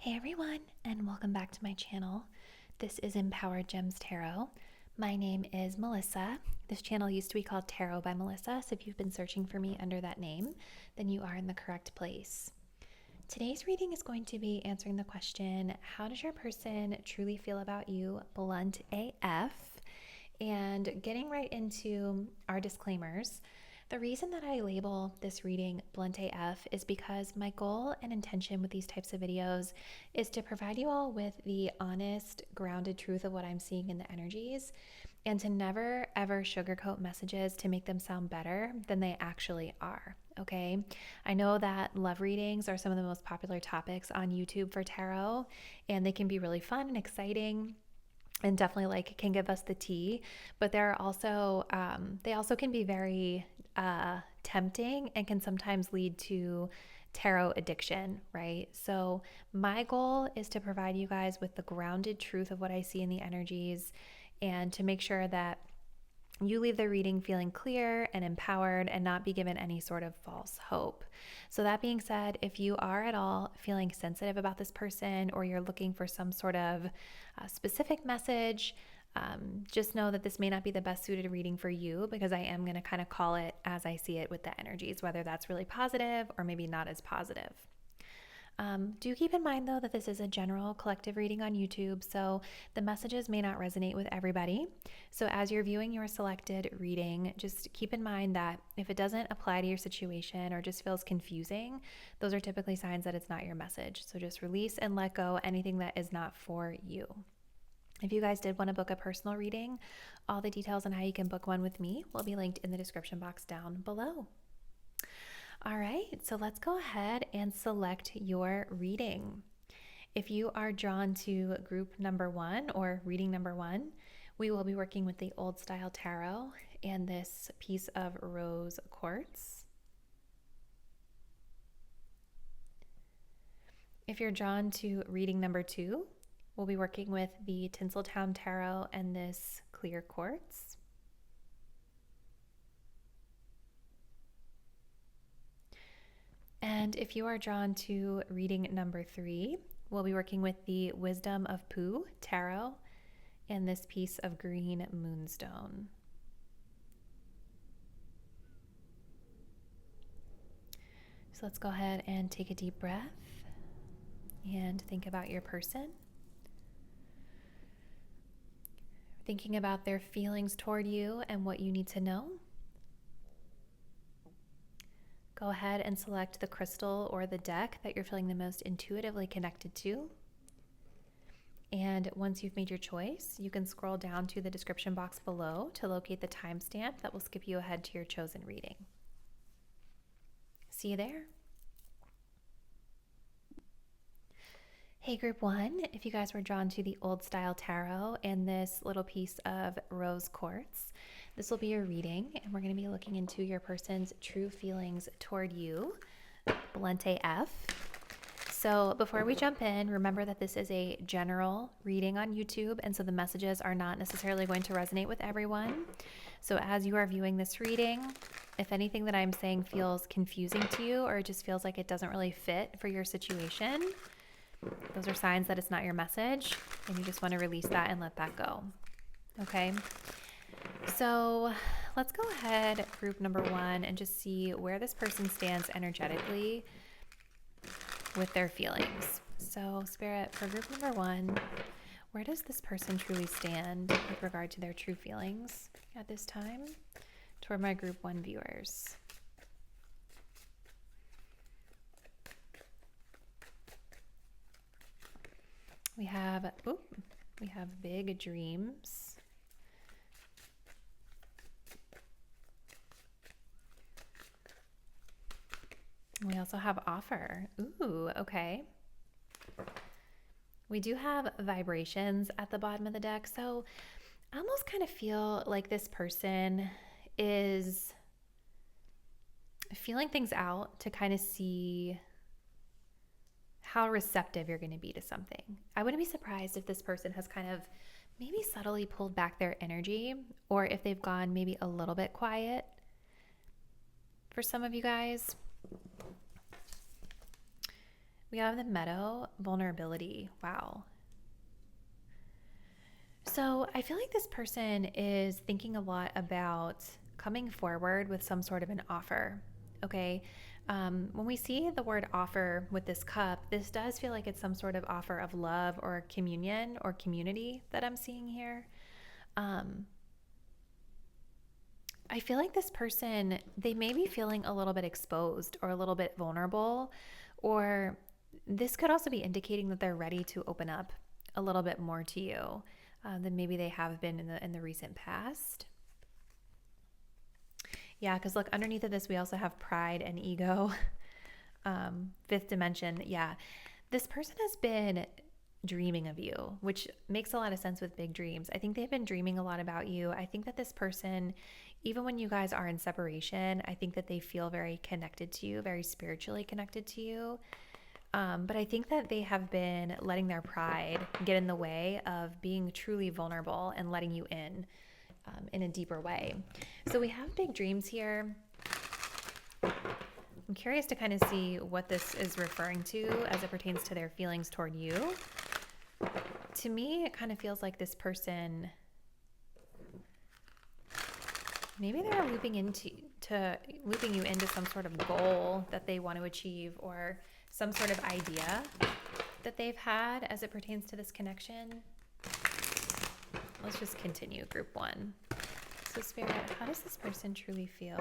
Hey everyone, and welcome back to my channel. This is Empowered Gems Tarot. My name is Melissa. This channel used to be called Tarot by Melissa, so if you've been searching for me under that name, then you are in the correct place. Today's reading is going to be answering the question, how does your person truly feel about you, blunt AF? And getting right into our disclaimers. The reason that I label this reading Blunt AF is because my goal and intention with these types of videos is to provide you all with the honest, grounded truth of what I'm seeing in the energies, and to never ever sugarcoat messages to make them sound better than they actually are. Okay, I know that love readings are some of the most popular topics on YouTube for tarot, and they can be really fun and exciting and definitely can give us the tea, but there are also they also can be very tempting and can sometimes lead to tarot addiction, right? So my goal is to provide you guys with the grounded truth of what I see in the energies, and to make sure that you leave the reading feeling clear and empowered and not be given any sort of false hope. So that being said, if you are at all feeling sensitive about this person, or you're looking for some sort of specific message, just know that this may not be the best suited reading for you, because I am going to kind of call it as I see it with the energies, whether that's really positive or maybe not as positive. Do keep in mind, though, that this is a general collective reading on YouTube, so the messages may not resonate with everybody. So as you're viewing your selected reading, just keep in mind that if it doesn't apply to your situation or just feels confusing, those are typically signs that it's not your message. So just release and let go anything that is not for you. If you guys did want to book a personal reading, all the details on how you can book one with me will be linked in the description box down below. All right, so let's go ahead and select your reading. If you are drawn to group number 1 or reading number 1, we will be working with the Old Style Tarot and this piece of rose quartz. If you're drawn to reading number 2, we'll be working with the Tinseltown Tarot and this clear quartz. And if you are drawn to reading number 3, we'll be working with the Wisdom of Pooh Tarot and this piece of green moonstone. So let's go ahead and take a deep breath and think about your person. Thinking about their feelings toward you and what you need to know. Go ahead and select the crystal or the deck that you're feeling the most intuitively connected to. And once you've made your choice, you can scroll down to the description box below to locate the timestamp that will skip you ahead to your chosen reading. See you there. Hey group 1, if you guys were drawn to the Old Style Tarot and this little piece of rose quartz, this will be your reading, and we're going to be looking into your person's true feelings toward you, Blunt AF. So before we jump in, remember that this is a general reading on YouTube, and so the messages are not necessarily going to resonate with everyone. So as you are viewing this reading, if anything that I'm saying feels confusing to you, or it just feels like it doesn't really fit for your situation, those are signs that it's not your message, and you just want to release that and let that go. Okay? So let's go ahead, group number 1, and just see where this person stands energetically with their feelings. So Spirit, for group number 1, where does this person truly stand with regard to their true feelings at this time toward my group 1 viewers? We have big dreams. We also have offer. Ooh, okay. We do have vibrations at the bottom of the deck. So I almost kind of feel like this person is feeling things out to kind of see how receptive you're going to be to something. I wouldn't be surprised if this person has kind of maybe subtly pulled back their energy, or if they've gone maybe a little bit quiet for some of you guys. We have the meadow, vulnerability. Wow. So I feel like this person is thinking a lot about coming forward with some sort of an offer. Okay. When we see the word offer with this cup, this does feel like it's some sort of offer of love or communion or community that I'm seeing here. I feel like this person, they may be feeling a little bit exposed or a little bit vulnerable, or this could also be indicating that they're ready to open up a little bit more to you than maybe they have been in the recent past. Yeah, because look, underneath of this, we also have pride and ego. Fifth dimension. Yeah, this person has been dreaming of you, which makes a lot of sense with big dreams. I think they've been dreaming a lot about you. I think that this person, even when you guys are in separation, I think that they feel very connected to you, very spiritually connected to you. But I think that they have been letting their pride get in the way of being truly vulnerable and letting you in a deeper way. So we have big dreams here. I'm curious to kind of see what this is referring to as it pertains to their feelings toward you. To me, it kind of feels like this person, maybe they're looping you into some sort of goal that they want to achieve, or some sort of idea that they've had as it pertains to this connection. Let's just continue group one. So Spirit, how does this person truly feel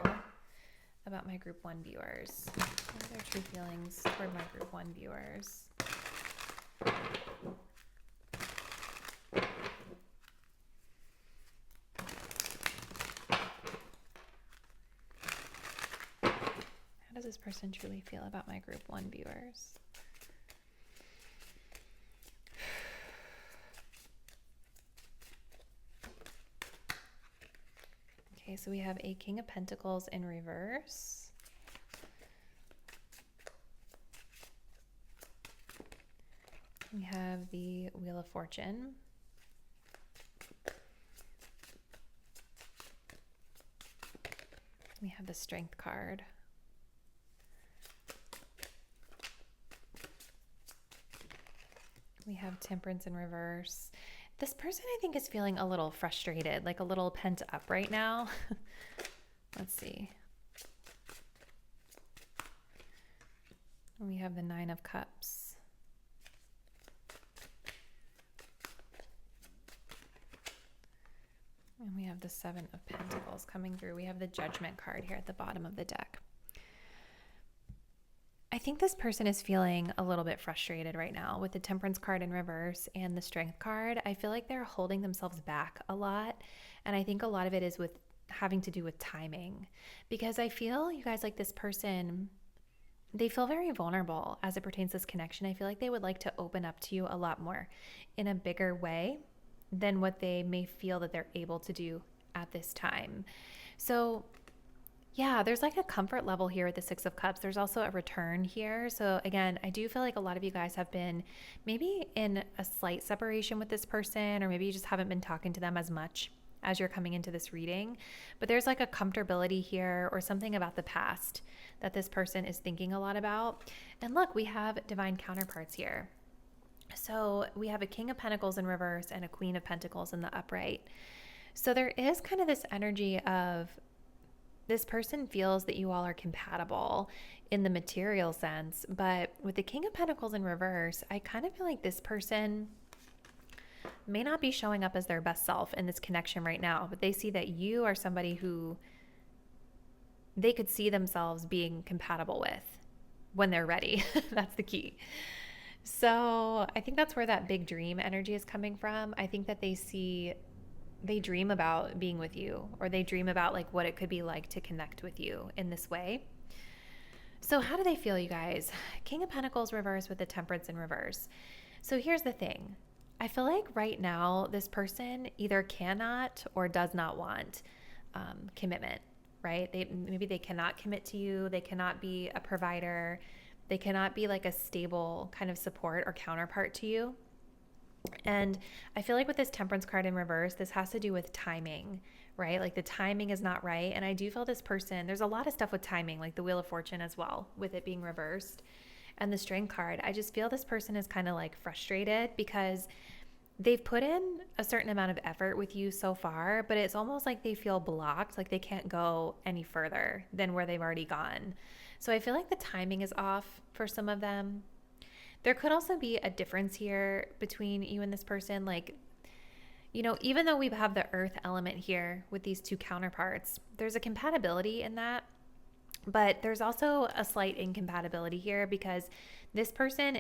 about my group one viewers? What are their true feelings toward my group one viewers? How does this person truly feel about my group one viewers? Okay, so we have a King of Pentacles in reverse. We have the Wheel of Fortune. We have the Strength card. We have Temperance in reverse. This person, I think, is feeling a little frustrated, like a little pent up right now. Let's see. We have the Nine of Cups. And we have the Seven of Pentacles coming through. We have the Judgment card here at the bottom of the deck. I think this person is feeling a little bit frustrated right now with the Temperance card in reverse and the Strength card. I feel like they're holding themselves back a lot. And I think a lot of it is with having to do with timing, because I feel you guys, like this person, they feel very vulnerable as it pertains to this connection. I feel like they would like to open up to you a lot more in a bigger way than what they may feel that they're able to do at this time. So yeah, there's like a comfort level here with the Six of Cups. There's also a return here. So again, I do feel like a lot of you guys have been maybe in a slight separation with this person, or maybe you just haven't been talking to them as much as you're coming into this reading. But there's like a comfortability here, or something about the past that this person is thinking a lot about. And look, we have divine counterparts here. So we have a King of Pentacles in reverse and a Queen of Pentacles in the upright. So there is kind of this energy of this person feels that you all are compatible in the material sense, but with the King of Pentacles in reverse, I kind of feel like this person may not be showing up as their best self in this connection right now, but they see that you are somebody who they could see themselves being compatible with when they're ready. That's the key. So I think that's where that big dream energy is coming from. I think that they dream about being with you, or they dream about like what it could be like to connect with you in this way. So how do they feel, you guys? King of Pentacles reverse with the Temperance in reverse. So here's the thing. I feel like right now this person either cannot or does not want commitment, right? Maybe they cannot commit to you. They cannot be a provider. They cannot be like a stable kind of support or counterpart to you. And I feel like with this Temperance card in reverse, this has to do with timing, right? Like the timing is not right. And I do feel this person, there's a lot of stuff with timing, like the Wheel of Fortune as well, with it being reversed. and the Strength card, I just feel this person is kind of like frustrated because they've put in a certain amount of effort with you so far, but it's almost like they feel blocked, like they can't go any further than where they've already gone. So I feel like the timing is off for some of them. There could also be a difference here between you and this person. Like, you know, even though we have the earth element here with these two counterparts, there's a compatibility in that. But there's also a slight incompatibility here because this person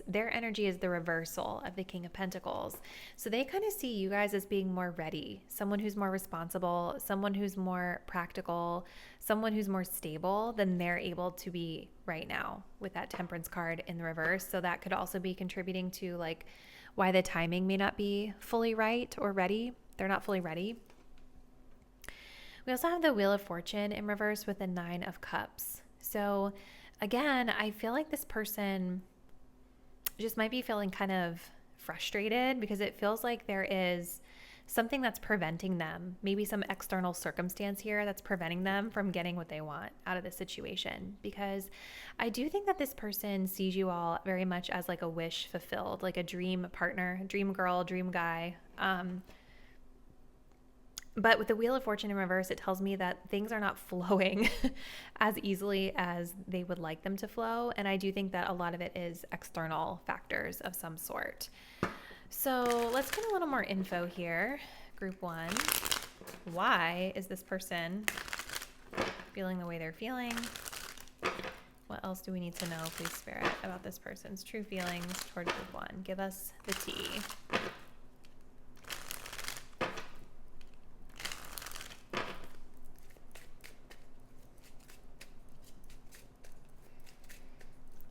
their energy is the reversal of the King of Pentacles. So they kind of see you guys as being more ready, someone who's more responsible, someone who's more practical, someone who's more stable than they're able to be right now with that Temperance card in the reverse. So that could also be contributing to like why the timing may not be fully right or ready. They're not fully ready. We also have the Wheel of Fortune in reverse with the 9 of Cups. So again, I feel like this person just might be feeling kind of frustrated because it feels like there is something that's preventing them, maybe some external circumstance here that's preventing them from getting what they want out of the situation. Because I do think that this person sees you all very much as like a wish fulfilled, like a dream partner, dream girl, dream guy. But with the Wheel of Fortune in reverse, it tells me that things are not flowing as easily as they would like them to flow. And I do think that a lot of it is external factors of some sort. So let's get a little more info here. Group 1. Why is this person feeling the way they're feeling? What else do we need to know, please, Spirit, about this person's true feelings toward Group 1? Give us the tea.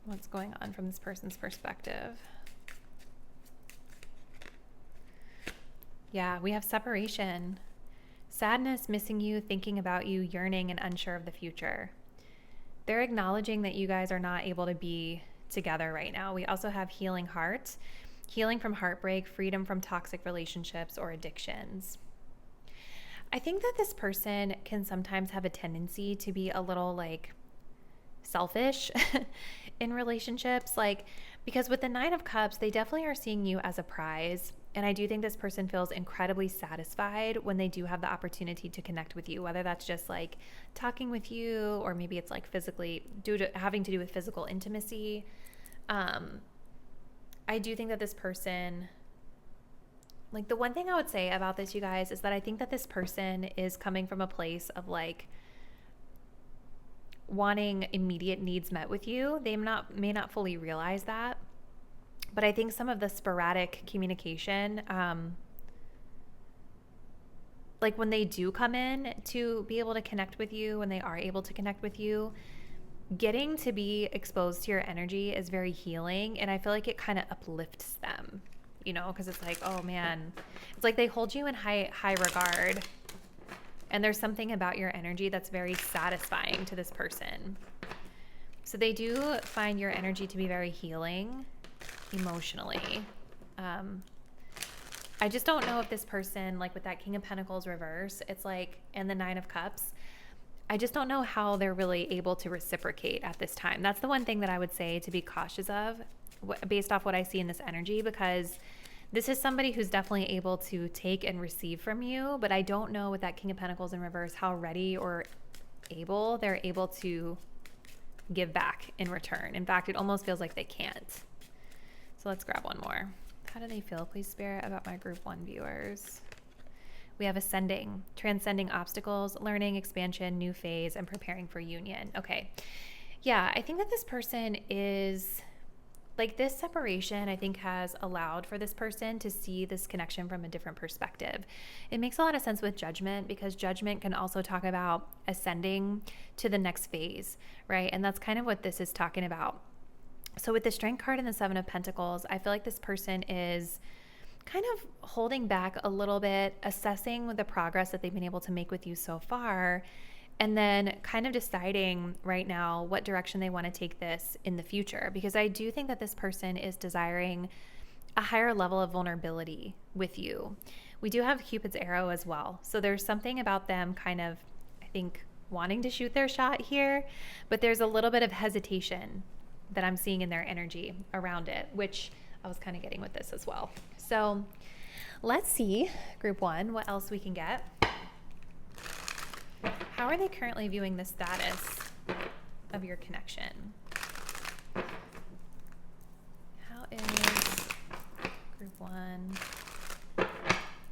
What's going on from this person's perspective? Yeah, we have separation, sadness, missing you, thinking about you, yearning, and unsure of the future. They're acknowledging that you guys are not able to be together right now. We also have healing heart, healing from heartbreak, freedom from toxic relationships or addictions. I think that this person can sometimes have a tendency to be a little like selfish in relationships, like because with the 9 of Cups, they definitely are seeing you as a prize. And I do think this person feels incredibly satisfied when they do have the opportunity to connect with you, whether that's just like talking with you or maybe it's like physically having to do with physical intimacy. I do think that this person, like the one thing I would say about this, you guys, is that I think that this person is coming from a place of like wanting immediate needs met with you. They may not fully realize that, but I think some of the sporadic communication, like when they do come in to be able to connect with you, when they are able to connect with you, getting to be exposed to your energy is very healing. And I feel like it kind of uplifts them, you know, because it's like, oh man, it's like they hold you in high regard. And there's something about your energy that's very satisfying to this person. So they do find your energy to be very healing emotionally. I just don't know if this person, like with that King of Pentacles reverse, it's like, and the 9 of Cups, I just don't know how they're really able to reciprocate at this time. That's the one thing that I would say to be cautious of based off what I see in this energy, because this is somebody who's definitely able to take and receive from you, but I don't know with that King of Pentacles in reverse how ready or able they're able to give back in return. In fact, it almost feels like they can't. So let's grab one more. How do they feel, please, Spirit, about my Group 1 viewers? We have ascending, transcending obstacles, learning, expansion, new phase, and preparing for union. Okay. Yeah, I think that this person is... like this separation, I think, has allowed for this person to see this connection from a different perspective. It makes a lot of sense with Judgment, because Judgment can also talk about ascending to the next phase, right? And that's kind of what this is talking about. So with the Strength card and the 7 of Pentacles, I feel like this person is kind of holding back a little bit, assessing the progress that they've been able to make with you so far, and then kind of deciding right now what direction they want to take this in the future. Because I do think that this person is desiring a higher level of vulnerability with you. We do have Cupid's arrow as well. So there's something about them kind of, I think, wanting to shoot their shot here, but there's a little bit of hesitation that I'm seeing in their energy around it, which I was kind of getting with this as well. So let's see, group one, what else we can get. How are they currently viewing the status of your connection? How is group one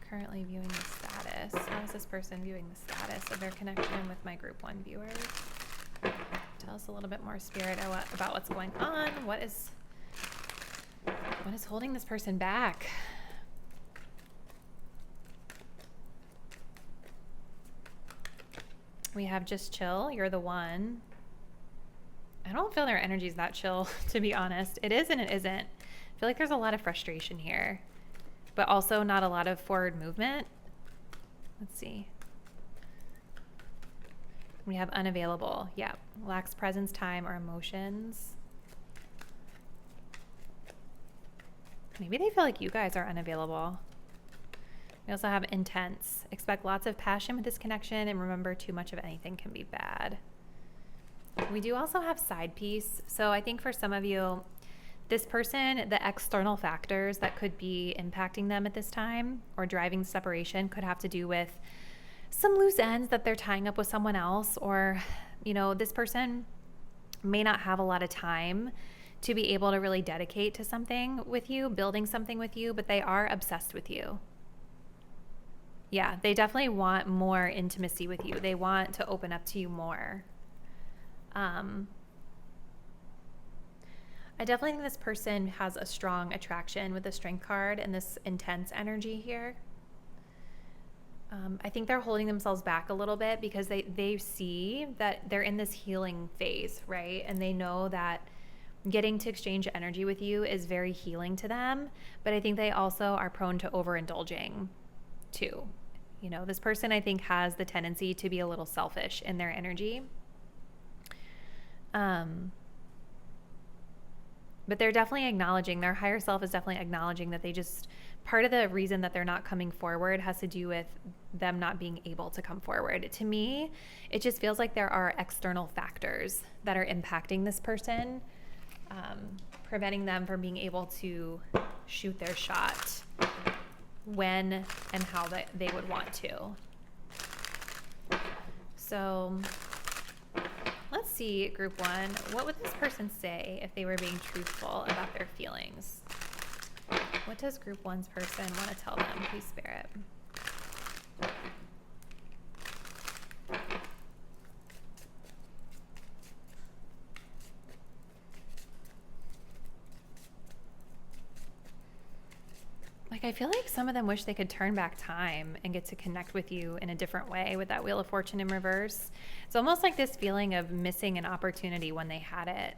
currently viewing the status? How is this person viewing the status of their connection with my group one viewers? Tell us a little bit more, Spirit, about what's going on. What is holding this person back? We have just chill. You're the one. I don't feel their energy is that chill, to be honest. It is and it isn't. I feel like there's a lot of frustration here, but also not a lot of forward movement. Let's see. We have unavailable. Yeah. Lacks presence, time, or emotions. Maybe they feel like you guys are unavailable. We also have intense. Expect lots of passion with this connection, and remember, too much of anything can be bad. We do also have side piece. So I think for some of you, this person, the external factors that could be impacting them at this time or driving separation could have to do with some loose ends that they're tying up with someone else, or, you know, this person may not have a lot of time to be able to really dedicate to something with you, building something with you, but they are obsessed with you. Yeah, they definitely want more intimacy with you. They want to open up to you more. I definitely think this person has a strong attraction with the Strength card and this intense energy here. I think they're holding themselves back a little bit because they see that they're in this healing phase, right? And they know that getting to exchange energy with you is very healing to them. But I think they also are prone to overindulging too. You know, this person I think has the tendency to be a little selfish in their energy. But they're definitely acknowledging, their higher self is definitely acknowledging that they just, part of the reason that they're not coming forward has to do with them not being able to come forward. To me, it just feels like there are external factors that are impacting this person, preventing them from being able to shoot their shot when and how they would want to. So let's see, group one, what would this person say if they were being truthful about their feelings? What does group one's person want to tell them? Please, Spirit. Like, I feel like some of them wish they could turn back time and get to connect with you in a different way with that Wheel of Fortune in reverse. It's almost like this feeling of missing an opportunity when they had it.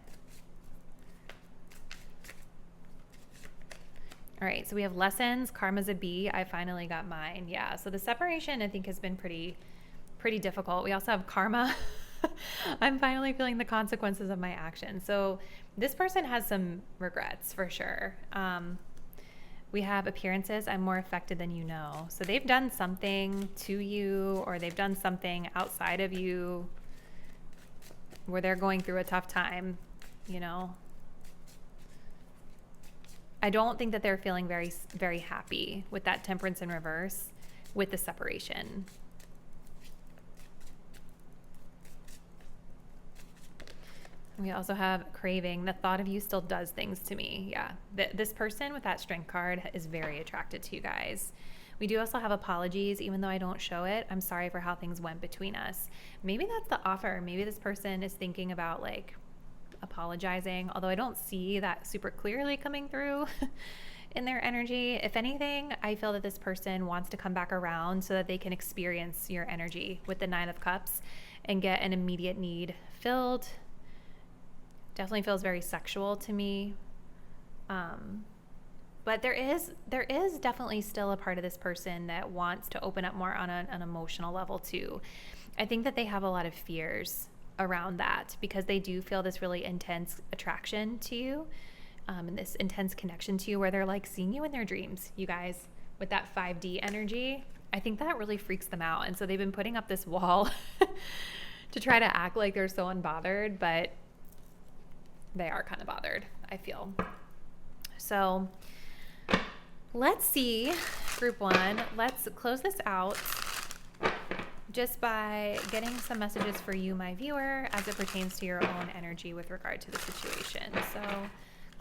All right, so we have lessons. Karma's a B. I finally got mine. Yeah, so the separation I think has been pretty difficult. We also have karma. I'm finally feeling the consequences of my actions. So this person has some regrets for sure. We have appearances. I'm more affected than you know. So they've done something to you, or they've done something outside of you where they're going through a tough time, you know. I don't think that they're feeling very, very happy with that Temperance in reverse with the separation. We also have craving. The thought of you still does things to me. Yeah. This person with that Strength card is very attracted to you guys. We do also have apologies, even though I don't show it. I'm sorry for how things went between us. Maybe that's the offer. Maybe this person is thinking about like apologizing, although I don't see that super clearly coming through in their energy. If anything, I feel that this person wants to come back around so that they can experience your energy with the Nine of Cups and get an immediate need filled. Definitely feels very sexual to me. But there is definitely still a part of this person that wants to open up more on an emotional level too. I think that they have a lot of fears around that because they do feel this really intense attraction to you, and this intense connection to you where they're like seeing you in their dreams, you guys, with that 5D energy. I think that really freaks them out. And so they've been putting up this wall to try to act like they're so unbothered, but they are kind of bothered, I feel. So let's see, group one, let's close this out just by getting some messages for you, my viewer, as it pertains to your own energy with regard to the situation. So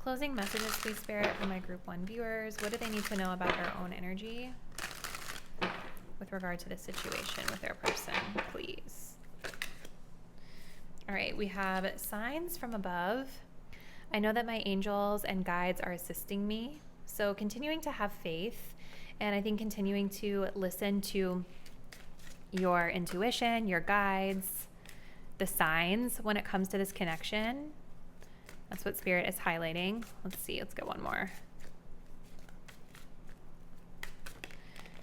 closing messages, please, Spirit, for my group one viewers. What do they need to know about their own energy with regard to the situation with their person, please? All right, we have signs from above. I know that my angels and guides are assisting me. So continuing to have faith, and I think continuing to listen to your intuition, your guides, the signs when it comes to this connection. That's what Spirit is highlighting. Let's see, let's get one more.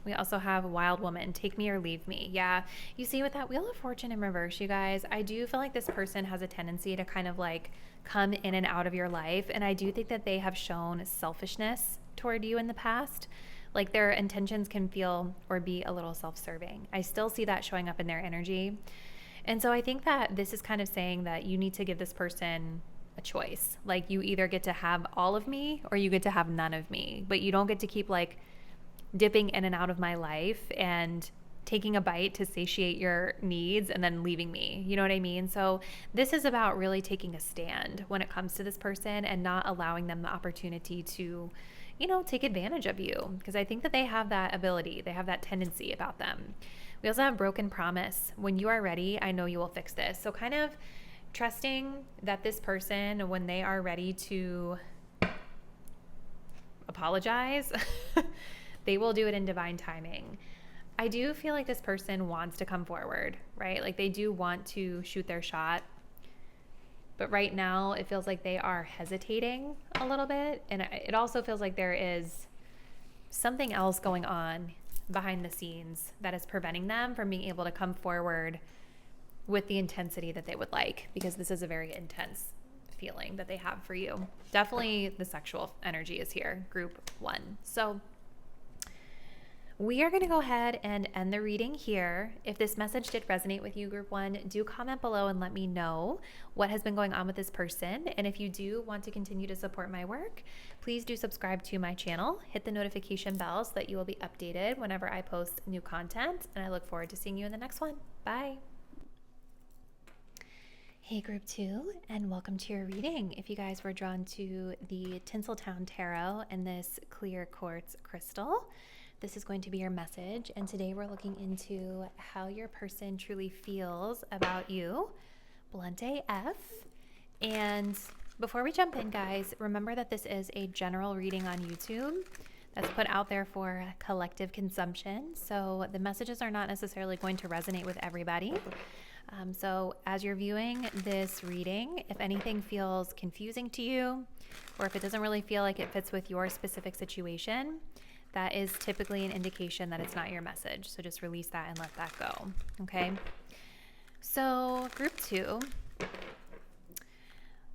We also have Wild Woman, take me or leave me. Yeah, you see with that Wheel of Fortune in reverse, you guys, I do feel like this person has a tendency to kind of like come in and out of your life. And I do think that they have shown selfishness toward you in the past. Like their intentions can feel or be a little self-serving. I still see that showing up in their energy. And so I think that this is kind of saying that you need to give this person a choice. Like you either get to have all of me or you get to have none of me, but you don't get to keep like dipping in and out of my life and taking a bite to satiate your needs and then leaving me. You know what I mean? So this is about really taking a stand when it comes to this person and not allowing them the opportunity to, you know, take advantage of you, because I think that they have that ability. They have that tendency about them. We also have Broken Promise. When you are ready, I know you will fix this. So kind of trusting that this person, when they are ready to apologize, they will do it in divine timing. I do feel like this person wants to come forward, right? Like they do want to shoot their shot. But right now it feels like they are hesitating a little bit. And it also feels like there is something else going on behind the scenes that is preventing them from being able to come forward with the intensity that they would like, because this is a very intense feeling that they have for you. Definitely the sexual energy is here, group one. So we are going to go ahead and end the reading here. If this message did resonate with you, group one, do comment below and let me know what has been going on with this person. And if you do want to continue to support my work, please do subscribe to my channel. Hit the notification bell so that you will be updated whenever I post new content. And I look forward to seeing you in the next one. Bye. Hey group two, and welcome to your reading. If you guys were drawn to the Tinseltown Tarot and this clear quartz crystal, this is going to be your message. And today we're looking into how your person truly feels about you. Blunt AF. And before we jump in, guys, remember that this is a general reading on YouTube that's put out there for collective consumption. So the messages are not necessarily going to resonate with everybody. So as you're viewing this reading, if anything feels confusing to you, or if it doesn't really feel like it fits with your specific situation, that is typically an indication that it's not your message. So just release that and let that go. Okay. So group two,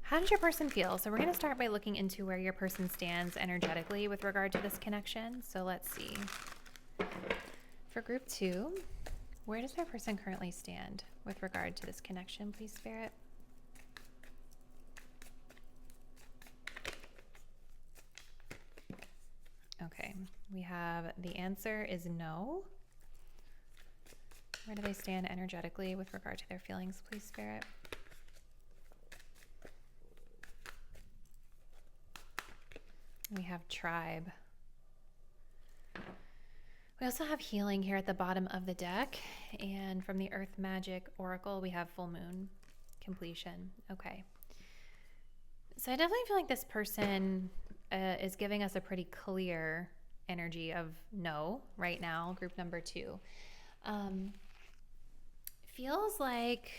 how does your person feel? So we're going to start by looking into where your person stands energetically with regard to this connection. So let's see. For group two, where does their person currently stand with regard to this connection, please, Spirit? Okay, we have the answer is no. Where do they stand energetically with regard to their feelings, please, Spirit? We have Tribe. We also have Healing here at the bottom of the deck. And from the Earth Magic Oracle, we have Full Moon, Completion. Okay. So I definitely feel like this person is giving us a pretty clear energy of no right now, group number two. Feels like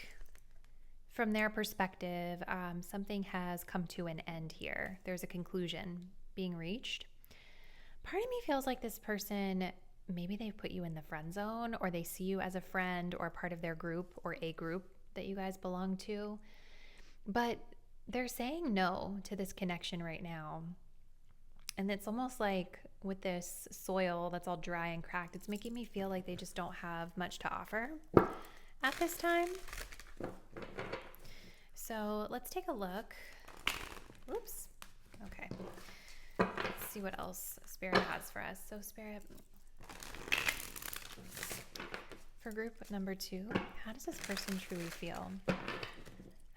from their perspective, something has come to an end here. There's a conclusion being reached. Part of me feels like this person, maybe they've put you in the friend zone, or they see you as a friend or part of their group or a group that you guys belong to. But they're saying no to this connection right now. And it's almost like with this soil that's all dry and cracked, it's making me feel like they just don't have much to offer at this time. So let's take a look Oops. Okay. Let's see what else Spirit has for us. So Spirit, for group number 2, how does this person truly feel?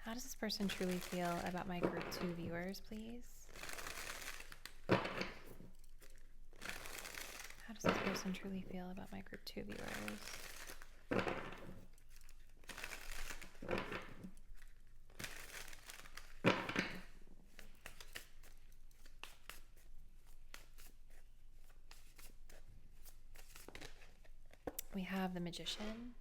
How does this person truly feel about my group 2 viewers, please? How does this person truly feel about my group 2 viewers? We have the Magician.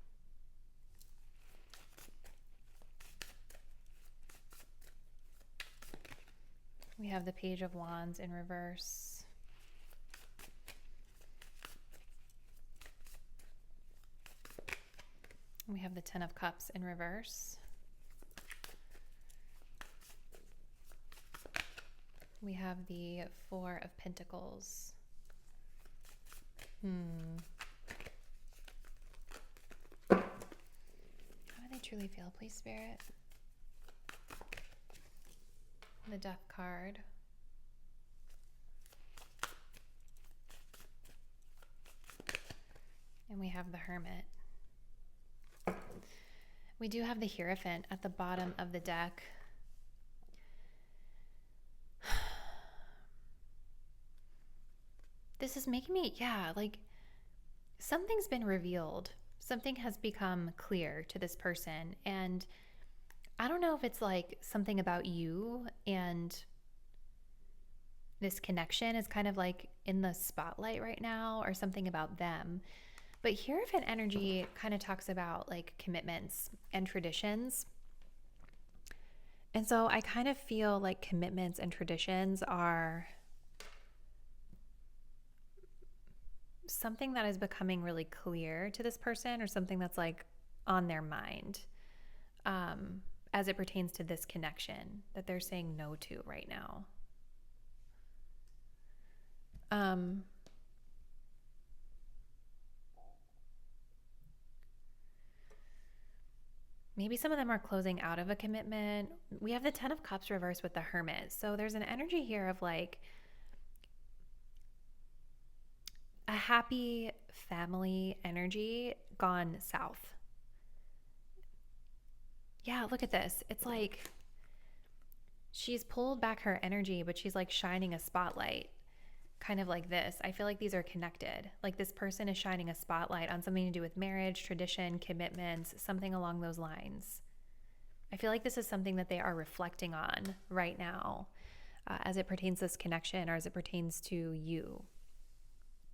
We have the Page of Wands in reverse. We have the Ten of Cups in reverse. We have the Four of Pentacles. How do they truly feel, please, Spirit? The Death card. And we have the Hermit. We do have the Hierophant at the bottom of the deck. This is making me, like something's been revealed. Something has become clear to this person. And I don't know if it's like something about you and this connection is kind of like in the spotlight right now, or something about them. But Hierophant energy kind of talks about like commitments and traditions. And so I kind of feel like commitments and traditions are something that is becoming really clear to this person, or something that's like on their mind as it pertains to this connection that they're saying no to right now. Maybe some of them are closing out of a commitment. We have the Ten of Cups reversed with the Hermit. So there's an energy here of like a happy family energy gone south. Yeah, look at this. It's like she's pulled back her energy, but she's like shining a spotlight. Kind of like this. I feel like these are connected. Like this person is shining a spotlight on something to do with marriage, tradition, commitments, something along those lines. I feel like this is something that they are reflecting on right now as it pertains to this connection, or as it pertains to you,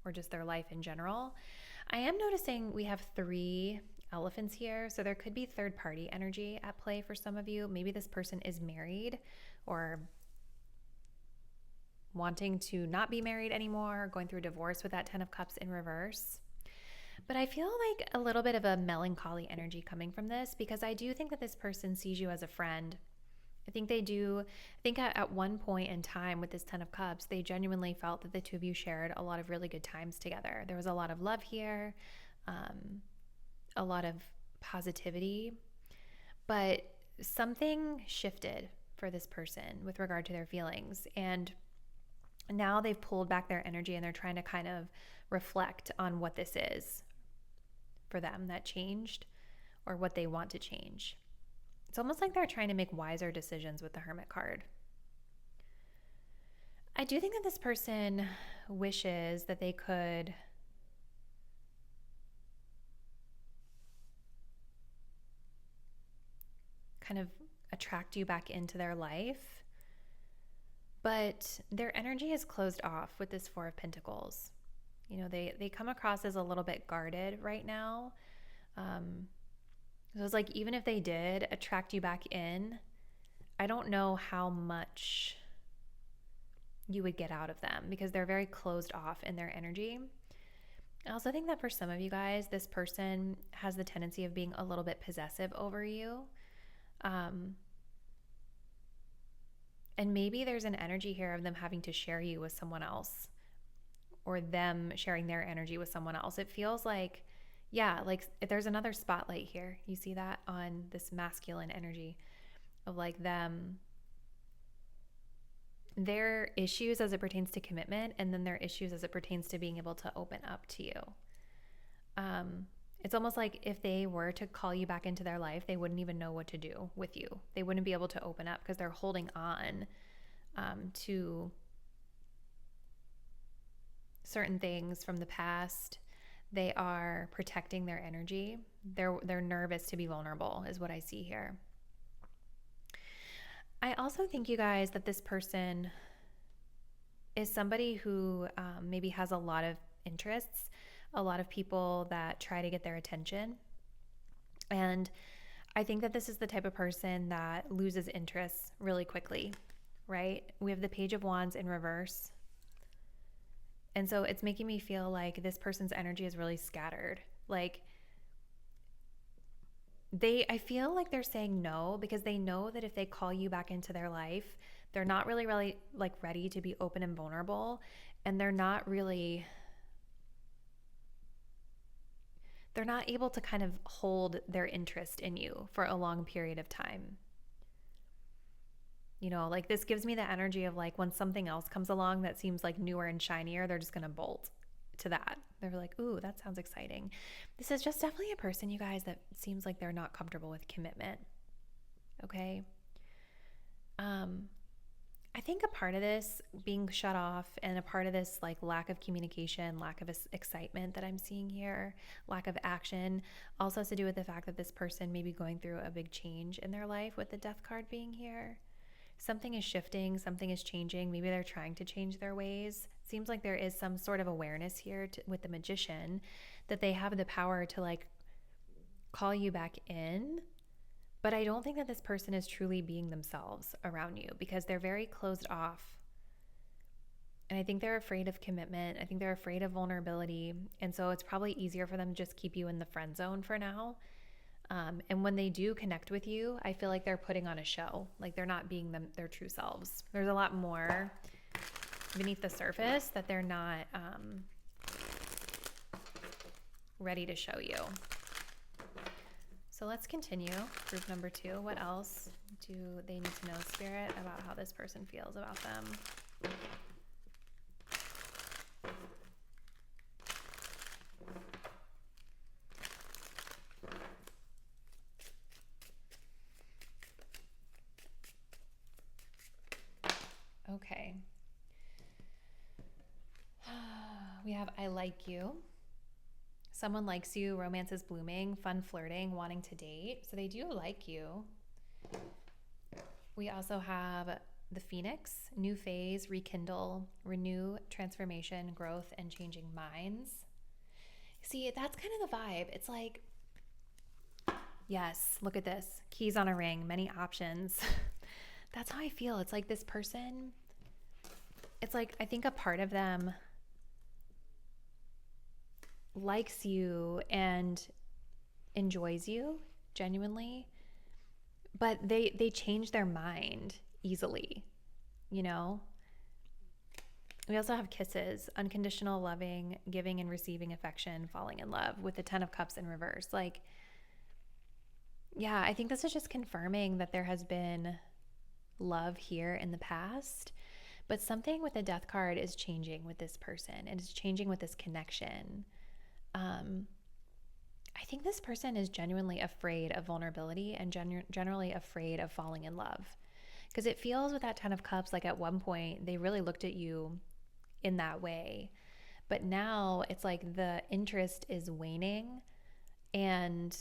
or just their life in general. I am noticing we have 3 elephants here. So there could be third party energy at play for some of you. Maybe this person is married or wanting to not be married anymore, going through a divorce with that Ten of Cups in reverse. But I feel like a little bit of a melancholy energy coming from this, because I do think that this person sees you as a friend. I think they do. I think at one point in time with this Ten of Cups, they genuinely felt that the two of you shared a lot of really good times together. There was a lot of love here, a lot of positivity, but something shifted for this person with regard to their feelings. And now they've pulled back their energy and they're trying to kind of reflect on what this is for them that changed, or what they want to change. It's almost like they're trying to make wiser decisions with the Hermit card. I do think that this person wishes that they could kind of attract you back into their life, but their energy is closed off with this Four of Pentacles. You know, they come across as a little bit guarded right now. So it's like, even if they did attract you back in, I don't know how much you would get out of them, because they're very closed off in their energy. I also think that for some of you guys, this person has the tendency of being a little bit possessive over you. And maybe there's an energy here of them having to share you with someone else, or them sharing their energy with someone else. It feels like, yeah, like there's another spotlight here. You see that on this masculine energy of like them their issues as it pertains to commitment, and then their issues as it pertains to being able to open up to you. It's almost like if they were to call you back into their life, they wouldn't even know what to do with you. They wouldn't be able to open up because they're holding on to certain things from the past. They are protecting their energy. They're nervous to be vulnerable is what I see here. I also think, you guys, that this person is somebody who maybe has a lot of interests, a lot of people that try to get their attention. And I think that this is the type of person that loses interest really quickly, right? We have the Page of Wands in reverse. And so it's making me feel like this person's energy is really scattered. Like I feel like they're saying no because they know that if they call you back into their life, they're not really like ready to be open and vulnerable. And they're not able to kind of hold their interest in you for a long period of time. You know, like this gives me the energy of like when something else comes along that seems like newer and shinier, they're just going to bolt to that. They're like, ooh, that sounds exciting. This is just definitely a person, you guys, that seems like they're not comfortable with commitment. Okay. I think a part of this being shut off and a part of this like lack of communication, lack of excitement that I'm seeing here, lack of action also has to do with the fact that this person may be going through a big change in their life with the Death card being here. Something is shifting, something is changing. Maybe they're trying to change their ways. Seems like there is some sort of awareness here with the Magician that they have the power to like call you back in. But I don't think that this person is truly being themselves around you because they're very closed off. And I think they're afraid of commitment. I think they're afraid of vulnerability. And so it's probably easier for them to just keep you in the friend zone for now. And when they do connect with you, I feel like they're putting on a show. Like they're not being their true selves. There's a lot more beneath the surface that they're not ready to show you. So let's continue. Group number 2. What else do they need to know, Spirit, about how this person feels about them? Okay. We have I like you. Someone likes you, romance is blooming, fun flirting, wanting to date. So they do like you. We also have the Phoenix, new phase, rekindle, renew, transformation, growth, and changing minds. See, that's kind of the vibe. It's like, yes, look at this. Keys on a ring, many options. That's how I feel. It's like this person, it's like I think a part of them likes you and enjoys you genuinely, but they change their mind easily, you know? We also have kisses, unconditional loving, giving and receiving affection, falling in love, with the 10 of Cups in reverse. Like, yeah, I think this is just confirming that there has been love here in the past, but something with the Death card is changing with this person, and it's changing with this connection. I think this person is genuinely afraid of vulnerability and generally afraid of falling in love, because it feels with that 10 of Cups like at one point they really looked at you in that way, but now it's like the interest is waning and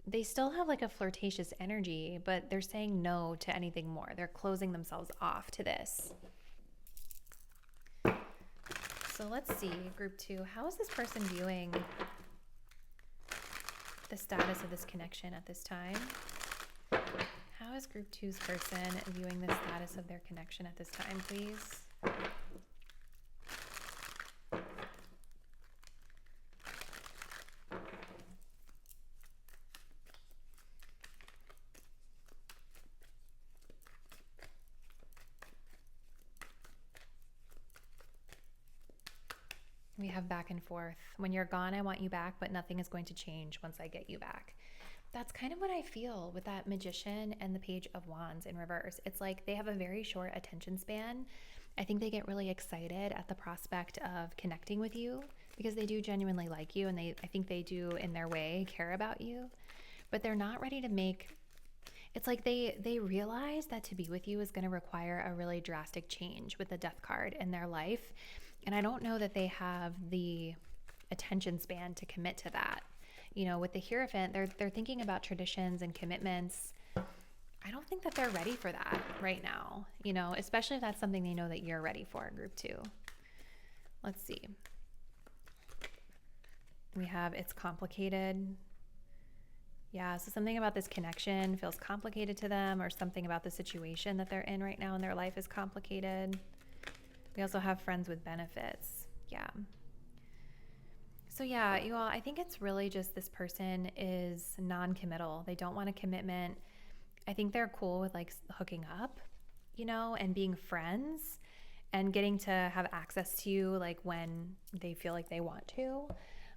they still have like a flirtatious energy, but they're saying no to anything more. They're closing themselves off to this. So let's see, group 2, how is this person viewing the status of this connection at this time? How is group 2's person viewing the status of their connection at this time, please? We have back and forth. When you're gone, I want you back, but nothing is going to change once I get you back. That's kind of what I feel with that Magician and the Page of Wands in reverse. It's like they have a very short attention span. I think they get really excited at the prospect of connecting with you because they do genuinely like you, and I think they do in their way care about you, but they're not ready to make. It's like they realize that to be with you is going to require a really drastic change with the Death card in their life, and I don't know that they have the attention span to commit to that. You know, with the Hierophant, they're thinking about traditions and commitments. I don't think that they're ready for that right now, you know, especially if that's something they know that you're ready for, group 2. Let's see. We have it's complicated. Yeah, so something about this connection feels complicated to them, or something about the situation that they're in right now in their life is complicated. We also have friends with benefits. Yeah. So yeah, you all, I think it's really just this person is non-committal. They don't want a commitment. I think they're cool with like hooking up, you know, and being friends and getting to have access to you like when they feel like they want to.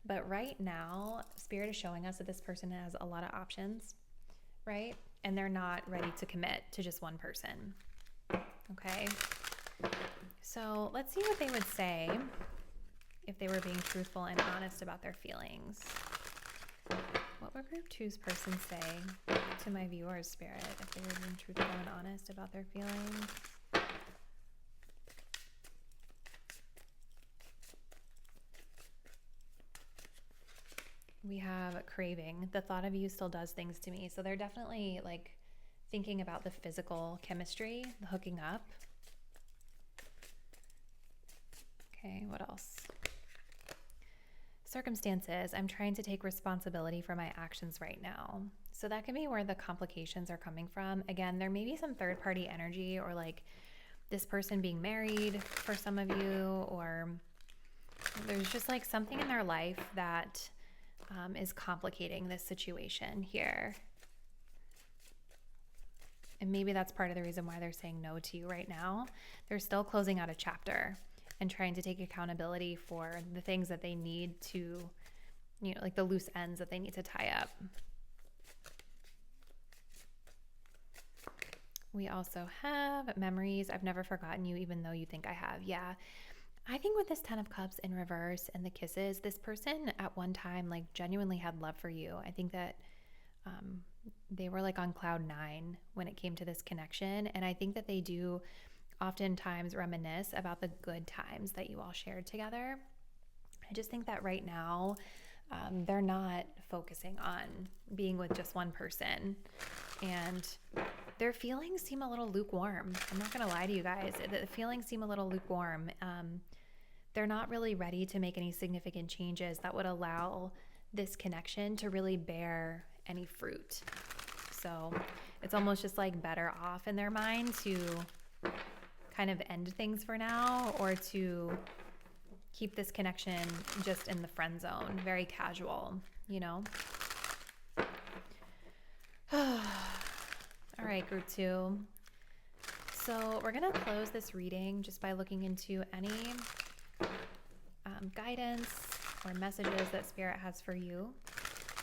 But right now, Spirit is showing us that this person has a lot of options, right? And they're not ready to commit to just one person. Okay. So let's see what they would say if they were being truthful and honest about their feelings. What would group 2's person say to my viewers, Spirit, if they were being truthful and honest about their feelings? We have craving. The thought of you still does things to me. So they're definitely like thinking about the physical chemistry, the hooking up. Okay, what else? Circumstances. I'm trying to take responsibility for my actions right now. So that can be where the complications are coming from. Again, there may be some third-party energy, or like this person being married for some of you, or there's just like something in their life that is complicating this situation here. And maybe that's part of the reason why they're saying no to you right now. They're still closing out a chapter and trying to take accountability for the things that they need to, you know, like the loose ends that they need to tie up. We also have memories. I've never forgotten you, even though you think I have. Yeah. I think with this 10 of Cups in reverse and the kisses, this person at one time like genuinely had love for you. I think that they were like on cloud 9 when it came to this connection. And I think that they do oftentimes reminisce about the good times that you all shared together. I just think that right now they're not focusing on being with just one person, and their feelings seem a little lukewarm. I'm not going to lie to you guys. The feelings seem a little lukewarm. They're not really ready to make any significant changes that would allow this connection to really bear any fruit. So it's almost just like better off in their mind to kind of end things for now, or to keep this connection just in the friend zone, very casual, you know? All right, group 2. So we're going to close this reading just by looking into any guidance or messages that Spirit has for you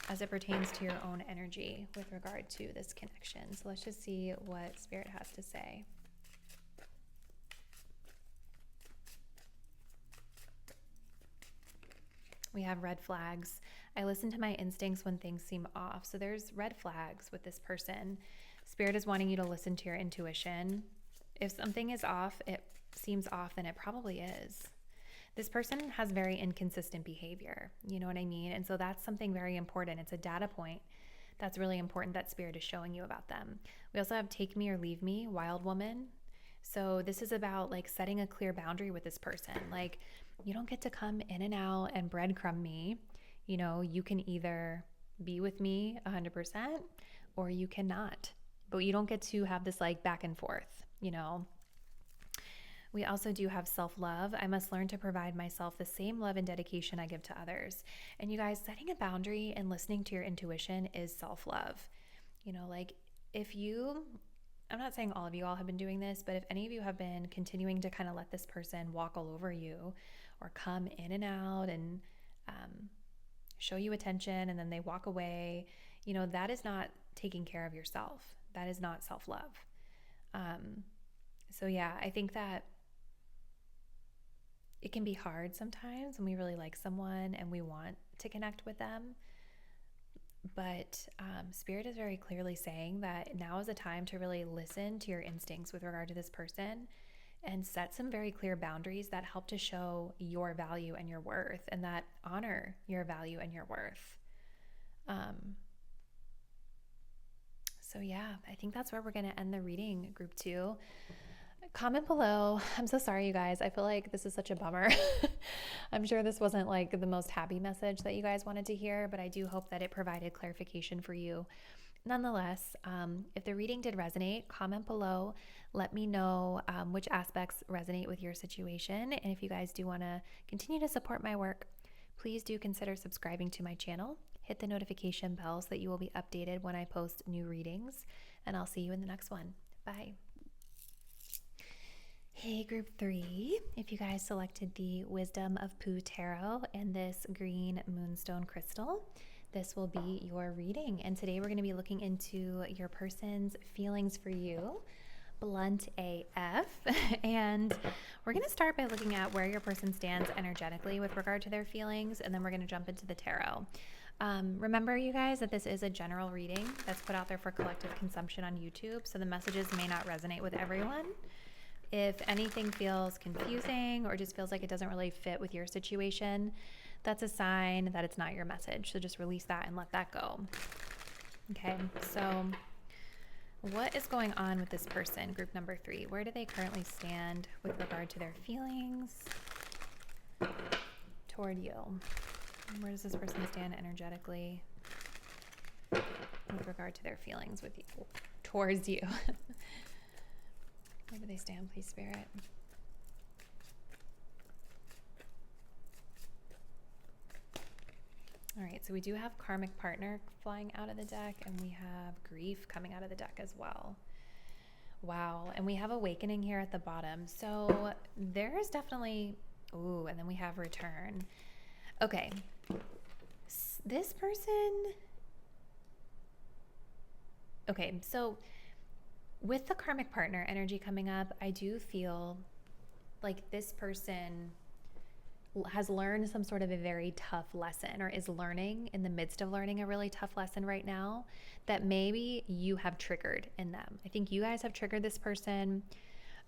as it pertains to your own energy with regard to this connection. So let's just see what Spirit has to say. We have red flags. I listen to my instincts when things seem off. So there's red flags with this person. Spirit is wanting you to listen to your intuition. If something is off, it seems off, then it probably is. This person has very inconsistent behavior. You know what I mean? And so that's something very important. It's a data point that's really important that Spirit is showing you about them. We also have take me or leave me, wild woman. So this is about like setting a clear boundary with this person. Like, you don't get to come in and out and breadcrumb me. You know, you can either be with me 100% or you cannot. But you don't get to have this like back and forth, you know. We also do have self-love. I must learn to provide myself the same love and dedication I give to others. And you guys, setting a boundary and listening to your intuition is self-love. You know, like if you, I'm not saying all of you all have been doing this, but if any of you have been continuing to kind of let this person walk all over you or come in and out and show you attention and then they walk away, that is not taking care of yourself. That is not self-love. So yeah, I think that it can be hard sometimes when we really like someone and we want to connect with them. But Spirit is very clearly saying that now is a time to really listen to your instincts with regard to this person and set some very clear boundaries that help to show your value and your worth and that honor your value and your worth. So yeah, I think that's where we're going to end the reading, group 2. Comment below. I'm so sorry, you guys. I feel like this is such a bummer. I'm sure this wasn't like the most happy message that you guys wanted to hear, but I do hope that it provided clarification for you. Nonetheless, if the reading did resonate, comment below. Let me know which aspects resonate with your situation. And if you guys do want to continue to support my work, please do consider subscribing to my channel. Hit the notification bell so that you will be updated when I post new readings. And I'll see you in the next one. Bye. Hey, group 3, if you guys selected the Wisdom of Pooh Tarot and this green moonstone crystal, this will be your reading. And today we're going to be looking into your person's feelings for you, blunt AF. And we're going to start by looking at where your person stands energetically with regard to their feelings, and then we're going to jump into the tarot. Remember, you guys, that this is a general reading that's put out there for collective consumption on YouTube, so the messages may not resonate with everyone. If anything feels confusing or just feels like it doesn't really fit with your situation, that's a sign that it's not your message. So just release that and let that go. Okay, so what is going on with this person, group number 3? Where do they currently stand with regard to their feelings toward you? Where does this person stand energetically with regard to their feelings with you, towards you? Where do they stand, please, Spirit? All right, so we do have karmic partner flying out of the deck, and we have grief coming out of the deck as well. Wow, and we have awakening here at the bottom. So there is definitely, ooh, and then we have return. Okay, this person, okay, so with the karmic partner energy coming up, I do feel like this person has learned some sort of a very tough lesson, or is learning in the midst of learning a really tough lesson right now that maybe you have triggered in them. I think you guys have triggered this person.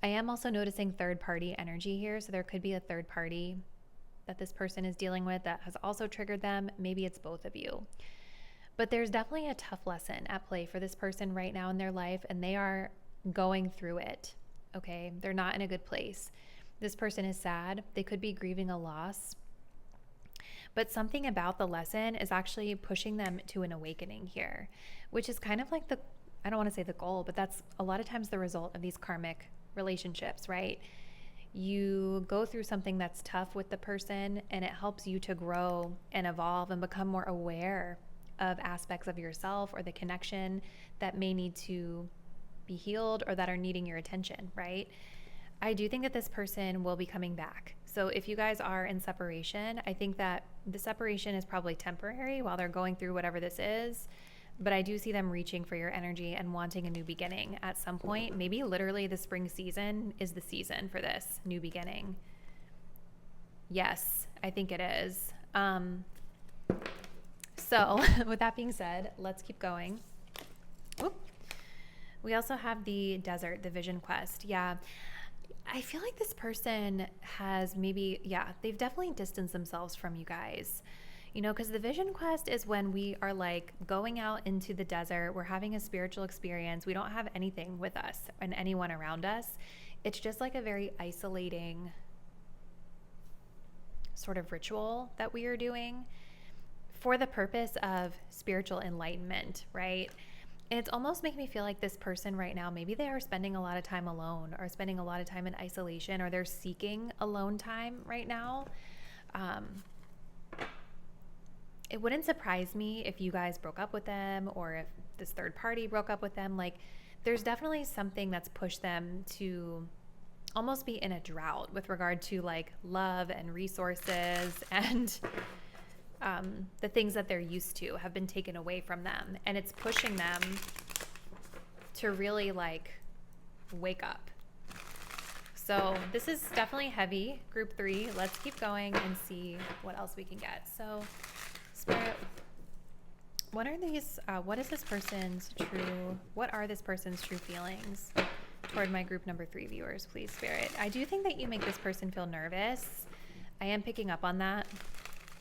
I am also noticing third party energy here. So there could be a third party that this person is dealing with that has also triggered them. Maybe it's both of you. But there's definitely a tough lesson at play for this person right now in their life, and they are going through it, okay? They're not in a good place. This person is sad. They could be grieving a loss. But something about the lesson is actually pushing them to an awakening here, which is kind of like I don't want to say the goal, but that's a lot of times the result of these karmic relationships, right? You go through something that's tough with the person, and it helps you to grow and evolve and become more aware of aspects of yourself or the connection that may need to be healed or that are needing your attention, right? I do think that this person will be coming back. So if you guys are in separation, I think that the separation is probably temporary while they're going through whatever this is. But I do see them reaching for your energy and wanting a new beginning at some point. Maybe literally the spring season is the season for this new beginning. Yes, I think it is. So with that being said, let's keep going. Oop. We also have the desert, the vision quest. Yeah. I feel like this person has maybe, they've definitely distanced themselves from you guys. Because the vision quest is when we are like going out into the desert, we're having a spiritual experience. We don't have anything with us and anyone around us. It's just like a very isolating sort of ritual that we are doing for the purpose of spiritual enlightenment, right? And it's almost making me feel like this person right now, maybe they are spending a lot of time alone or spending a lot of time in isolation, or they're seeking alone time right now. It wouldn't surprise me if you guys broke up with them, or if this third party broke up with them. Like, there's definitely something that's pushed them to almost be in a drought with regard to like love and resources and the things that they're used to have been taken away from them, and it's pushing them to really like wake up. So this is definitely heavy, group 3. Let's keep going and see what else we can get. So Spirit, what are this person's true feelings toward my group number 3 viewers, please, Spirit? I do think that you make this person feel nervous. I am picking up on that.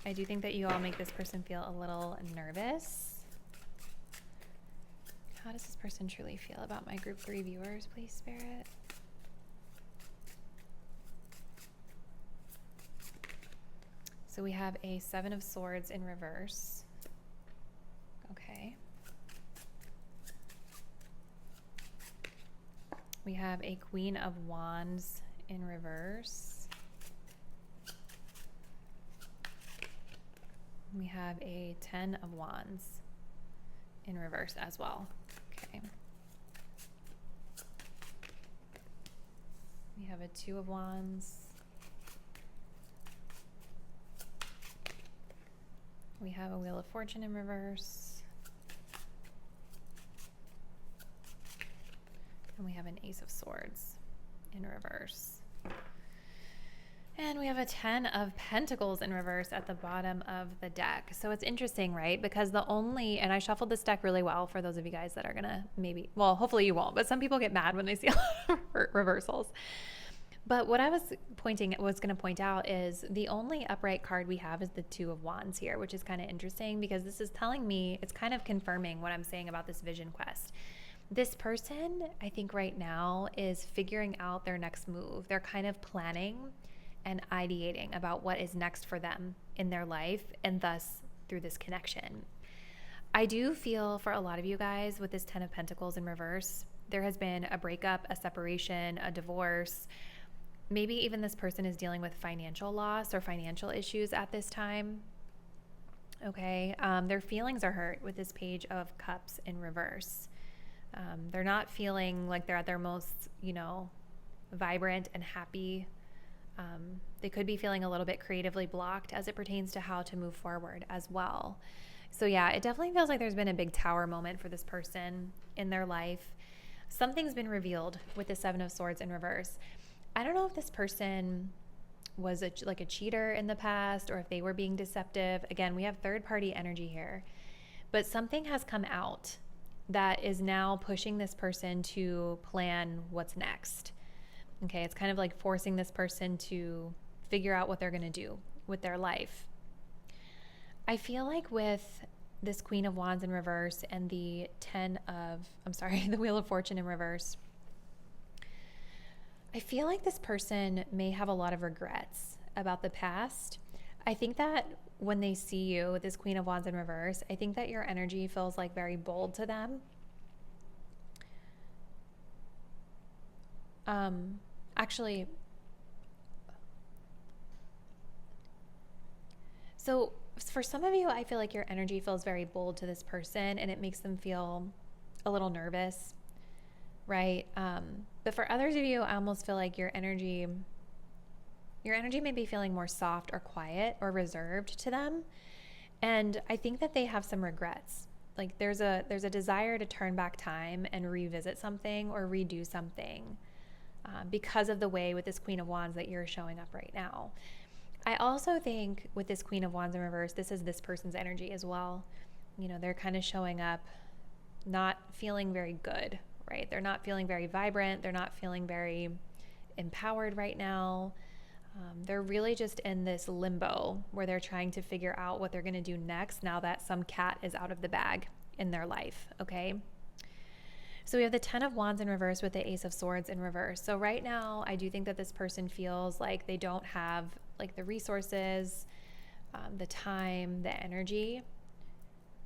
I do think that you all make this person feel a little nervous. How does this person truly feel about my group 3 viewers, please, Spirit? So we have a 7 of Swords in reverse. Okay. We have a Queen of Wands in reverse. We have a 10 of Wands in reverse as well. Okay. We have a 2 of Wands. We have a Wheel of Fortune in reverse. And we have an Ace of Swords in reverse. And we have a 10 of Pentacles in reverse at the bottom of the deck. So it's interesting, right? Because and I shuffled this deck really well for those of you guys that are gonna hopefully you won't, but some people get mad when they see a lot of reversals. But what I was going to point out is the only upright card we have is the 2 of Wands here, which is kind of interesting because this is telling me, it's kind of confirming what I'm saying about this vision quest. This person, I think right now, is figuring out their next move. They're kind of planning and ideating about what is next for them in their life, and thus through this connection. I do feel for a lot of you guys with this 10 of Pentacles in reverse, there has been a breakup, a separation, a divorce. Maybe even this person is dealing with financial loss or financial issues at this time. Okay, their feelings are hurt with this Page of Cups in reverse. They're not feeling like they're at their most, vibrant and happy. They could be feeling a little bit creatively blocked as it pertains to how to move forward as well. So yeah, it definitely feels like there's been a big tower moment for this person in their life. Something's been revealed with the 7 of Swords in reverse. I don't know if this person was a cheater in the past or if they were being deceptive. Again, we have third-party energy here. But something has come out that is now pushing this person to plan what's next. Okay, it's kind of like forcing this person to figure out what they're going to do with their life. I feel like with this Queen of Wands in reverse and the the Wheel of Fortune in reverse, I feel like this person may have a lot of regrets about the past. I think that when they see you with this Queen of Wands in reverse, I think that your energy feels like very bold to them. So for some of you, I feel like your energy feels very bold to this person and it makes them feel a little nervous, right? But for others of you, I almost feel like your energy may be feeling more soft or quiet or reserved to them. And I think that they have some regrets. Like there's a desire to turn back time and revisit something or redo something because of the way with this Queen of Wands that you're showing up right now. I also think with this Queen of Wands in reverse, this is this person's energy as well. They're kind of showing up not feeling very good, right? They're not feeling very vibrant. They're not feeling very empowered right now. They're really just in this limbo where they're trying to figure out what they're going to do next now that some cat is out of the bag in their life, okay? So we have the 10 of Wands in reverse with the Ace of Swords in reverse. So right now, I do think that this person feels like they don't have like the resources, the time, the energy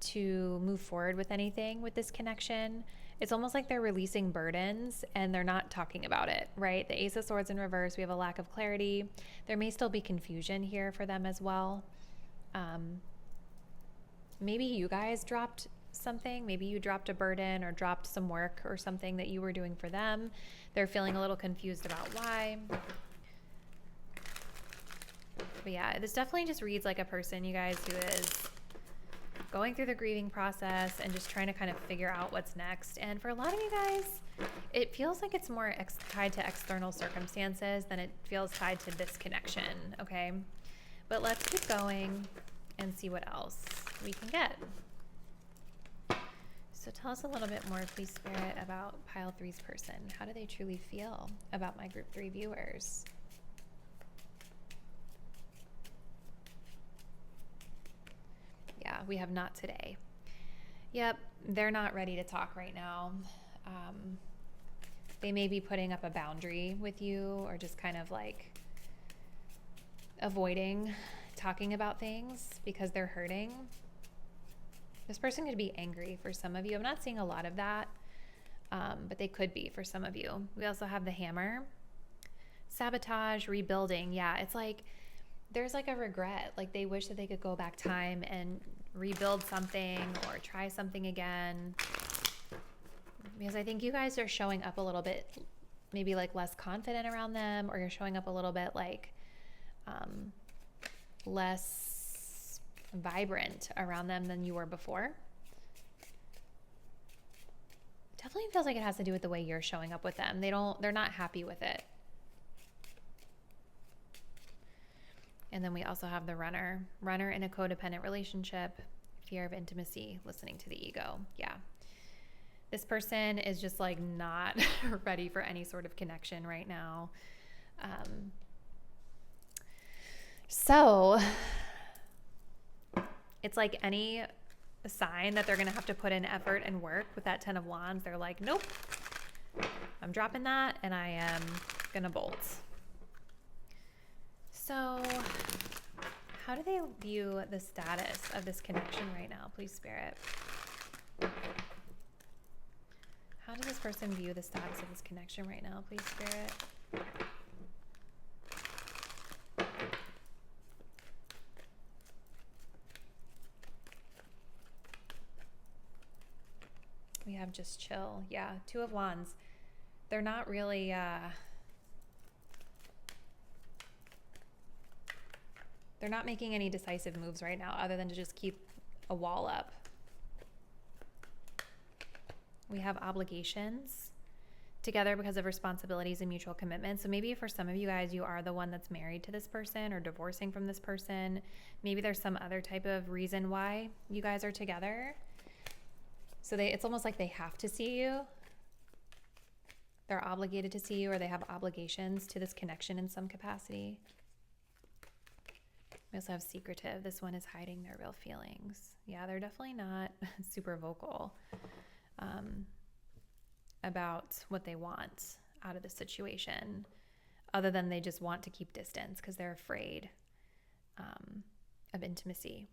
to move forward with anything with this connection. It's almost like they're releasing burdens and they're not talking about it, right? The Ace of Swords in reverse, we have a lack of clarity. There may still be confusion here for them as well. Maybe you guys dropped something. Maybe you dropped a burden or dropped some work or something that you were doing for them. They're feeling a little confused about why. We But yeah, this definitely just reads like a person, you guys, who is going through the grieving process and just trying to kind of figure out what's next. And for a lot of you guys, it feels like it's more tied to external circumstances than it feels tied to this connection, okay? But let's keep going and see what else we can get. So tell us a little bit more, please, Spirit, about Pile 3's person. How do they truly feel about my Group 3 viewers? Yeah, we have not today. Yep, they're not ready to talk right now. They may be putting up a boundary with you or just kind of like avoiding talking about things because they're hurting. This person could be angry for some of you. I'm not seeing a lot of that, but they could be for some of you. We also have the Hammer. Sabotage, rebuilding. Yeah, it's like there's like a regret. Like they wish that they could go back time and rebuild something or try something again. Because I think you guys are showing up a little bit, maybe like less confident around them, or you're showing up a little bit like less vibrant around them than you were before. Definitely feels like it has to do with the way you're showing up with them. They're not happy with it. And then we also have the Runner. Runner in a codependent relationship, fear of intimacy, listening to the ego. Yeah. This person is just like not ready for any sort of connection right now. So it's like any sign that they're going to have to put in effort and work with that 10 of Wands. They're like, nope, I'm dropping that and I am going to bolt. So how do they view the status of this connection right now, please, Spirit? How does this person view the status of this connection right now, please, Spirit? We have just chill. Yeah, 2 of Wands. They're not really... they're not making any decisive moves right now other than to just keep a wall up. We have obligations together because of responsibilities and mutual commitments. So maybe for some of you guys, you are the one that's married to this person or divorcing from this person. Maybe there's some other type of reason why you guys are together. So it's almost like they have to see you. They're obligated to see you, or they have obligations to this connection in some capacity. We also have secretive. This one is hiding their real feelings. Yeah, they're definitely not super vocal about what they want out of the situation, other than they just want to keep distance because they're afraid of intimacy,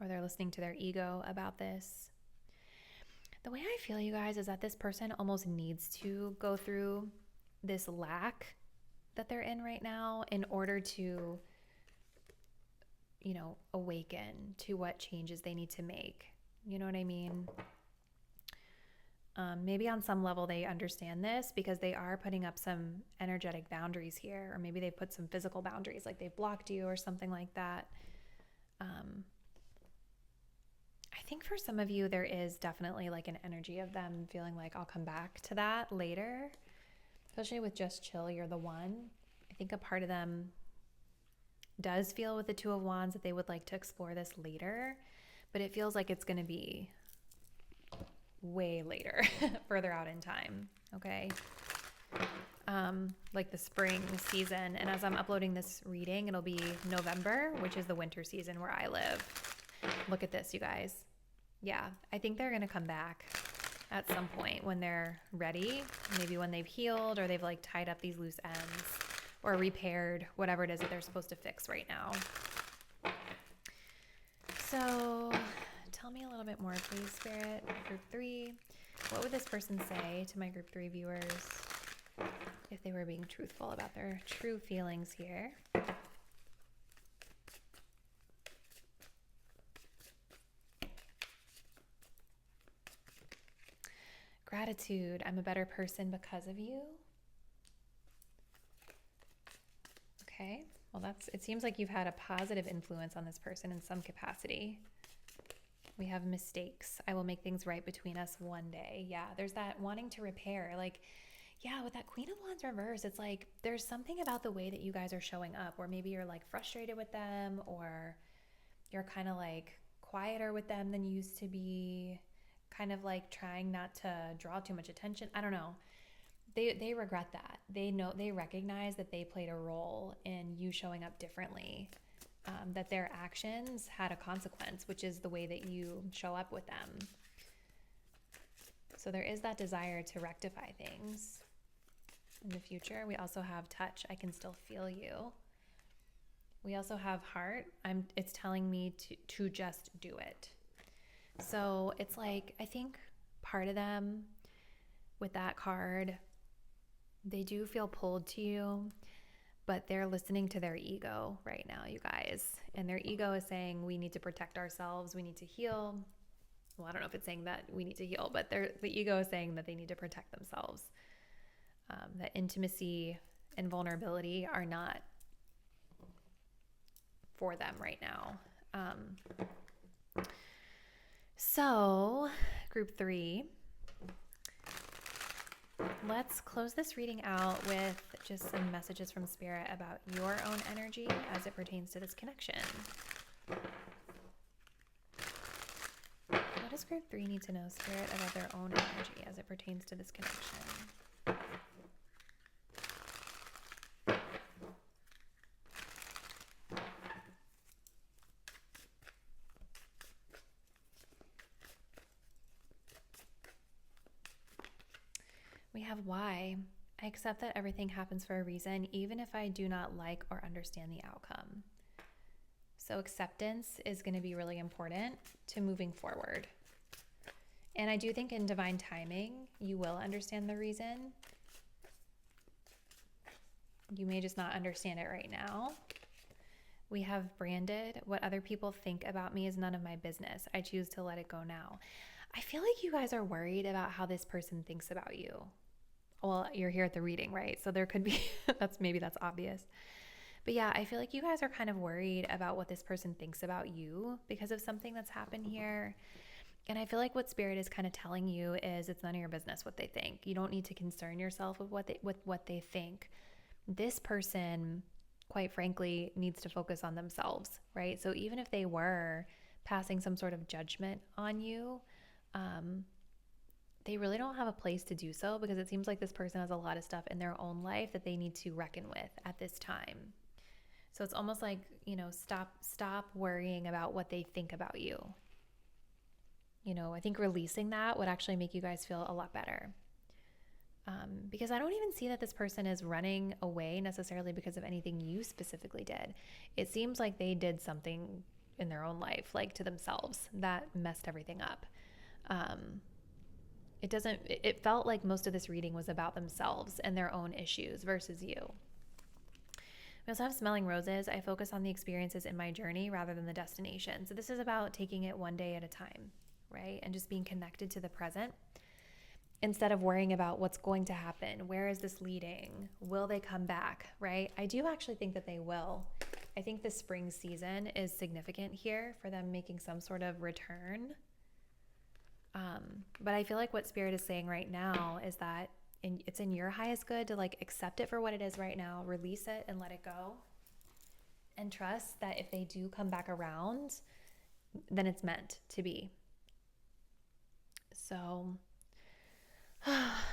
or they're listening to their ego about this. The way I feel, you guys, is that this person almost needs to go through this lack that they're in right now in order to, awaken to what changes they need to make. You know what I mean? Maybe on some level they understand this because they are putting up some energetic boundaries here, or maybe they put some physical boundaries, like they've blocked you or something like that. I think for some of you, there is definitely like an energy of them feeling like, I'll come back to that later. Especially with just chill, you're the one. I think a part of them does feel with the 2 of Wands that they would like to explore this later, but it feels like it's going to be way later, further out in time, okay? Like the spring season. And as I'm uploading this reading, it'll be November, which is the winter season where I live. Look at this, you guys. Yeah, I think they're going to come back at some point when they're ready, maybe when they've healed or they've like tied up these loose ends or repaired whatever it is that they're supposed to fix right now. So tell me a little bit more, please, Spirit. Group 3, what would this person say to my Group 3 viewers if they were being truthful about their true feelings here? Gratitude. I'm a better person because of you. Okay. Well, it seems like you've had a positive influence on this person in some capacity. We have mistakes. I will make things right between us one day. Yeah, there's that wanting to repair. Like, yeah, with that Queen of Wands reverse, it's like there's something about the way that you guys are showing up, or maybe you're like frustrated with them, or you're kind of like quieter with them than you used to be, kind of like trying not to draw too much attention. I don't know. They regret that. They recognize that they played a role in you showing up differently, that their actions had a consequence, which is the way that you show up with them. So there is that desire to rectify things in the future. We also have touch. I can still feel you. We also have heart. It's telling me to just do it. So it's like, I think part of them with that card, they do feel pulled to you, but they're listening to their ego right now, you guys. And their ego is saying, we need to protect ourselves. We need to heal. Well, I don't know if it's saying that we need to heal, but the ego is saying that they need to protect themselves. That intimacy and vulnerability are not for them right now. So, group 3, let's close this reading out with just some messages from Spirit about your own energy as it pertains to this connection. What does group 3 need to know, Spirit, about their own energy as it pertains to this connection? We have why. I accept that everything happens for a reason, even if I do not like or understand the outcome. So acceptance is going to be really important to moving forward. And I do think in divine timing, you will understand the reason. You may just not understand it right now. We have branded. What other people think about me is none of my business. I choose to let it go now. I feel like you guys are worried about how this person thinks about you. Well, you're here at the reading, right? So there could be, that's obvious. But yeah, I feel like you guys are kind of worried about what this person thinks about you because of something that's happened here. And I feel like what Spirit is kind of telling you is it's none of your business what they think. You don't need to concern yourself with what they think. This person, quite frankly, needs to focus on themselves, right? So even if they were passing some sort of judgment on you, they really don't have a place to do so because it seems like this person has a lot of stuff in their own life that they need to reckon with at this time. So it's almost like, stop worrying about what they think about you. I think releasing that would actually make you guys feel a lot better. Because I don't even see that this person is running away necessarily because of anything you specifically did. It seems like they did something in their own life, like to themselves, that messed everything up. It felt like most of this reading was about themselves and their own issues versus you. We also have Smelling Roses. I focus on the experiences in my journey rather than the destination. So this is about taking it one day at a time, right? And just being connected to the present instead of worrying about what's going to happen. Where is this leading? Will they come back, right? I do actually think that they will. I think the spring season is significant here for them making some sort of return. But I feel like what Spirit is saying right now is that it's in your highest good to accept it for what it is right now, release it and let it go, and trust that if they do come back around, then it's meant to be. So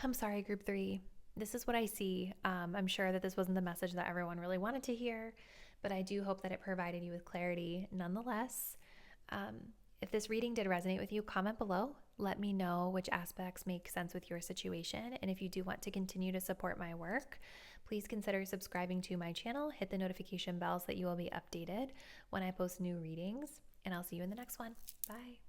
I'm sorry, group 3. This is what I see. I'm sure that this wasn't the message that everyone really wanted to hear, but I do hope that it provided you with clarity nonetheless. If this reading did resonate with you, comment below. Let me know which aspects make sense with your situation. And if you do want to continue to support my work, please consider subscribing to my channel. Hit the notification bell so that you will be updated when I post new readings. And I'll see you in the next one. Bye.